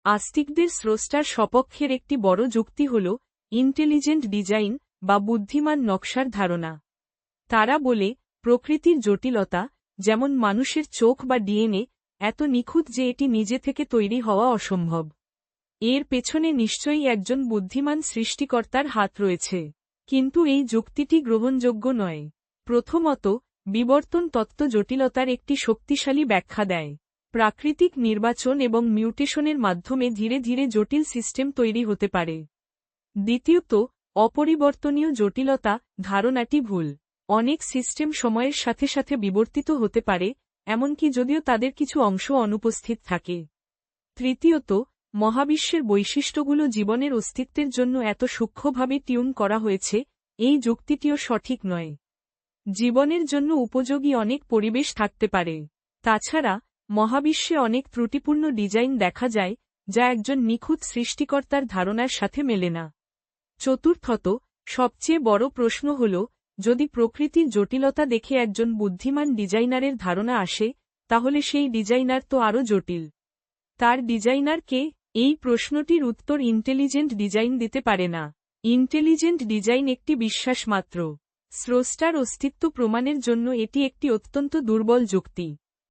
আস্তিকদের স্রষ্টার সপক্ষের একটি বড় যুক্তি হল ইন্টেলিজেন্ট ডিজাইন বা বুদ্ধিমান নকশার ধারণা। তারা বলে, প্রকৃতির জটিলতা, যেমন মানুষের চোখ বা ডিএনএ, এত নিখুঁত যে এটি নিজে থেকে তৈরি হওয়া অসম্ভব। এর পেছনে নিশ্চয়ই একজন বুদ্ধিমান সৃষ্টিকর্তার হাত রয়েছে। কিন্তু এই যুক্তিটি গ্রহণযোগ্য নয়। প্রথমত, বিবর্তন তত্ত্ব জটিলতার একটি শক্তিশালী ব্যাখ্যা দেয়। প্রাকৃতিক নির্বাচন এবং মিউটেশনের মাধ্যমে ধীরে ধীরে জটিল সিস্টেম তৈরি হতে পারে। দ্বিতীয়ত, অপরিবর্তনীয় জটিলতা ধারণাটি ভুল। অনেক সিস্টেম সময়ের সাথে সাথে বিবর্তিত হতে পারে, এমনকি যদিও তাদের কিছু অংশ অনুপস্থিত থাকে। তৃতীয়ত, মহাবিশ্বের বৈশিষ্ট্যগুলো জীবনের অস্তিত্বের জন্য এত সূক্ষ্মভাবে টিউন করা হয়েছে, এই যুক্তিটিও সঠিক নয়। জীবনের জন্য উপযোগী অনেক পরিবেশ থাকতে পারে। তাছাড়া, মহাবিশ্বে অনেক ত্রুটিপূর্ণ ডিজাইন দেখা যায়, যা একজন নিখুঁত সৃষ্টিকর্তার ধারণার সাথে মেলে না। চতুর্থত, সবচেয়ে বড় প্রশ্ন হল, যদি প্রকৃতির জটিলতা দেখে একজন বুদ্ধিমান ডিজাইনারের ধারণা আসে, তাহলে সেই ডিজাইনার তো আরও জটিল। তার ডিজাইনার কে? এই প্রশ্নটির উত্তর ইন্টেলিজেন্ট ডিজাইন দিতে পারে না। ইন্টেলিজেন্ট ডিজাইন একটি বিশ্বাস মাত্র। স্রষ্টার অস্তিত্ব প্রমাণের জন্য এটি একটি অত্যন্ত দুর্বল যুক্তি।